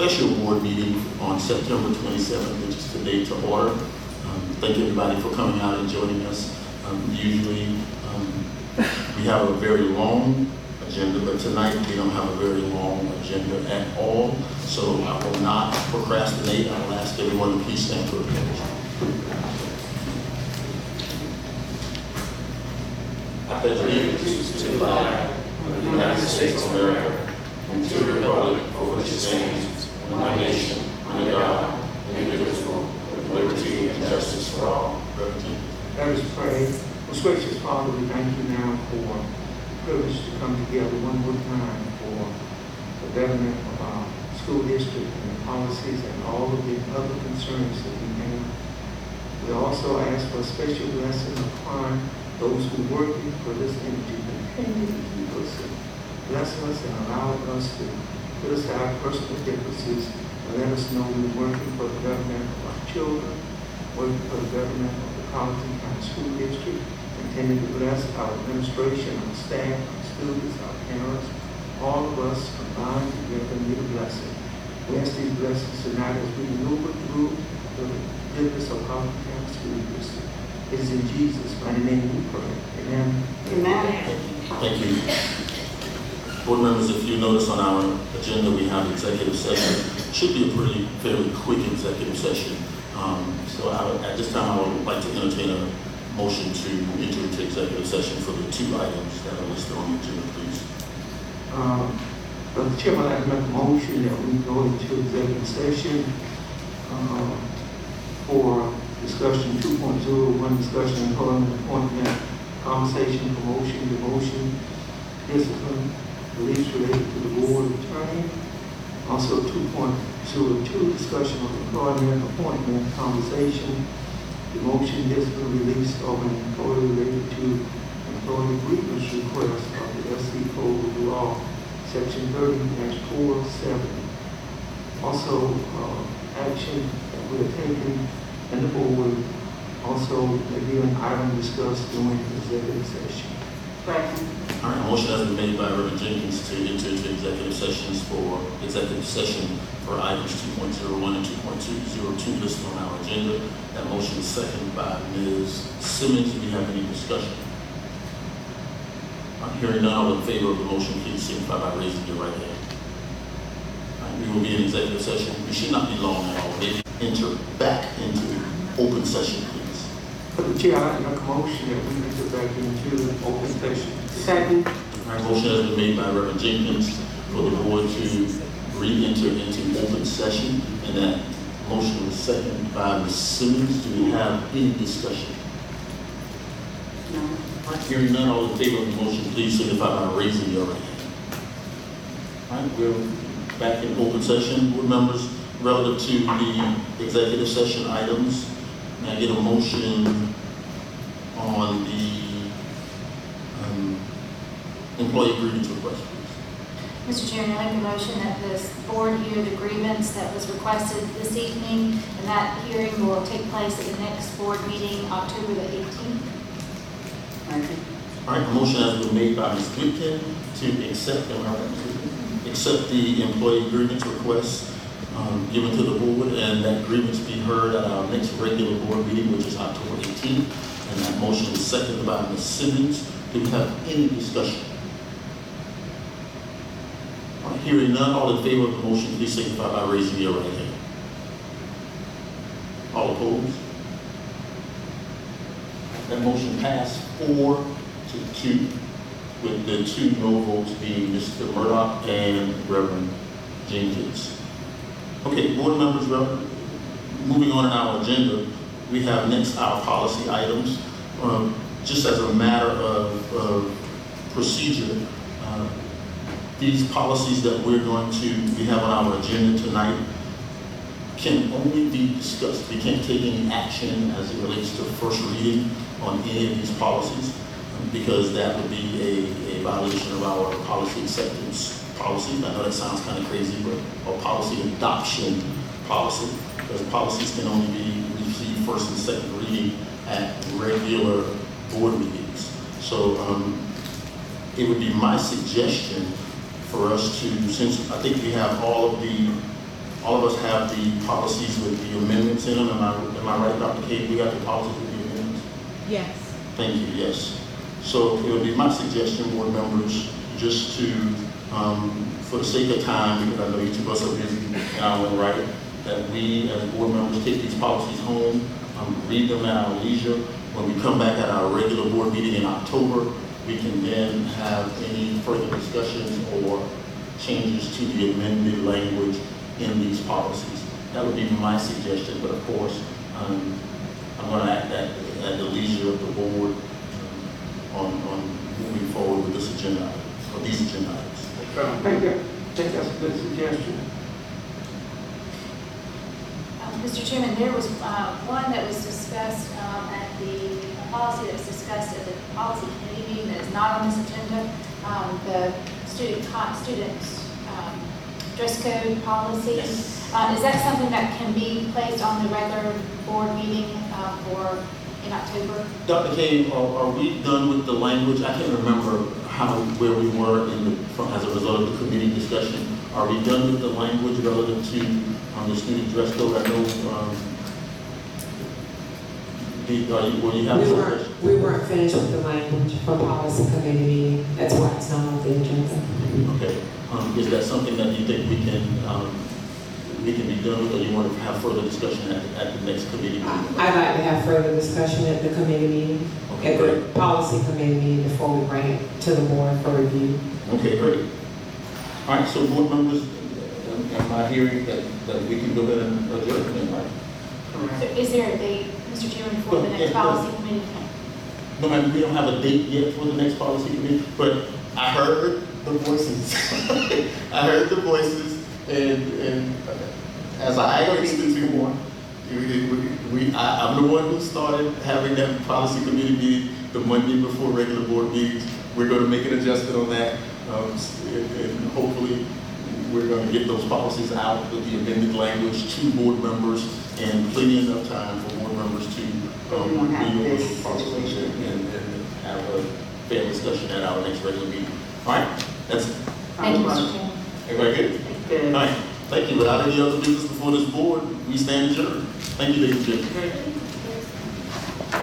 special board meeting on September 27th, which is today, to order. Thank everybody for coming out and joining us. Usually we have a very long agenda, but tonight we don't have a very long agenda at all. So I will not procrastinate. I will ask everyone to please stand for the pledge. I pledge allegiance to the flag of the United States of America and to the republic for which it stands, one nation, under God, indivisible, with liberty and justice for all. Let us pray. Most gracious Father, we thank you now for the privilege to come together one more time for the betterment of our school district and the policies and all of the other concerns that we have. We also ask for a special blessing upon those who are working for this entity. Continue to keep us, bless us, and allow us to put aside personal differences and let us know we're working for the betterment of our children, working for the betterment of the Colleton County School District. Continue to bless our administration, our staff, our students, our parents, all of us combined together need a blessing. We ask these blessings tonight as we maneuver through the goodness of Colleton County School District. It is in Jesus' mighty name we pray. Amen. Amen. Thank you. Board members, if you notice on our agenda, we have executive session. It should be a fairly quick executive session. At this time, I would like to entertain a motion to enter into executive session for the two items that are listed on the agenda, please. The Chairman, I'd like to make a motion that we go into executive session for discussion 2.01, discussion employment, appointment, compensation, promotion, demotion, discipline, release related to the board attorney. Also 2.02, discussion of employment, appointment, compensation, demotion, discipline, release of an employee related to employee grievance request of the SC Code of Law, Section 30-47. Also, action that we are taking and the board also may be an item discussed during the executive session. Second. All right, a motion has been made by Reverend Jenkins to enter into executive session for items 2.01 and 2.202 listed on our agenda. That motion is seconded by Ms. Simmons. Do we have any discussion? I'm hearing none. All in favor of the motion, please signify by raising your right hand. All right, we will be in executive session. We should not be long at all. Maybe enter back into open session, please. For the chair, I'd like to make a motion that we enter back into open session. Second. All right, motion has been made by Reverend Jenkins for the board to re-enter into open session, and that motion was seconded by Ms. Simmons. Do we have any discussion? No. All right, hearing none, all in favor of the motion, please signify by raising your right hand. All right, we're back in open session. Board members, relative to the executive session items, may I get a motion on the employee grievance request, please? Mr. Chairman, I make a motion that this board hear the grievance that was requested this evening, and that hearing will take place at the next board meeting, October the 18th. All right, a motion has been made by Ms. Goodkin to accept the employee grievance request given to the board, and that grievance be heard at our next regular board meeting, which is October 18th. And that motion is seconded by Ms. Simmons. Do we have any discussion? All right, hearing none, all in favor of the motion, please signify by raising your right hand. All opposed? That motion passed 4-2, with the two no votes being Mr. Murdoch and Reverend Jenkins. Okay, board members, moving on in our agenda, we have next our policy items. Just as a matter of procedure, these policies that we have on our agenda tonight can only be discussed. We can't take any action as it relates to first reading on any of these policies, because that would be a violation of our policy acceptance policy. I know that sounds kind of crazy, but our policy adoption policy, because policies can only be received first and second reading at regular board meetings. So it would be my suggestion for us to, since I think we have all of the all of us have the policies with the amendments in them. Am I right, Dr. Kate? We got the policies with the amendments? Yes. Thank you, yes. So it would be my suggestion, board members, just to, for the sake of time, because I know each of us are busy in our own right, that we as board members take these policies home, read them at our leisure. When we come back at our regular board meeting in October, we can then have any further discussions or changes to the amended language in these policies. That would be my suggestion, but of course, I'm going to act at the leisure of the board on moving forward with this agenda item, or these agenda items. I think that's a good suggestion. Mr. Chairman, there was one that was discussed at the policy that was discussed at the policy committee meeting that is not on this agenda. The student dress code policy. Yes. Is that something that can be placed on the regular board meeting in October? Dr. Kane, are we done with the language? I can't remember where we were as a result of the committee discussion. Are we done with the language relative to the student dress code? I know, will you have some questions? We weren't finished with the language for policy committee meeting. That's why it's not on the agenda. Okay. Is that something that you think we can be done with, or you want to have further discussion at the next committee meeting? I'd like to have further discussion at the committee meeting, Okay, at great. the policy committee meeting before we bring it to the board for review. Okay, great. All right, so board members, am I hearing that we can go ahead and adjourn then, right? Correct. Is there a date, Mr. Chairman, for the Yeah, next yeah. policy committee? No, ma'am, we don't have a date yet for the next policy committee, but I heard the voices. I heard the voices, and as I asked the two, I'm the one who started having that policy committee meeting the Monday before regular board meetings. We're going to make an adjustment on that, and hopefully we're going to get those policies out with the amended language to board members, and plenty enough time for board members to We won't have read over this those policies situation. and have a fair discussion at our next regular meeting. All right, that's Thank you, Mr. Chairman. everybody good? Good. All right, thank you. Without any other business before this board, we stand adjourned. Thank you, ladies and gentlemen. Okay.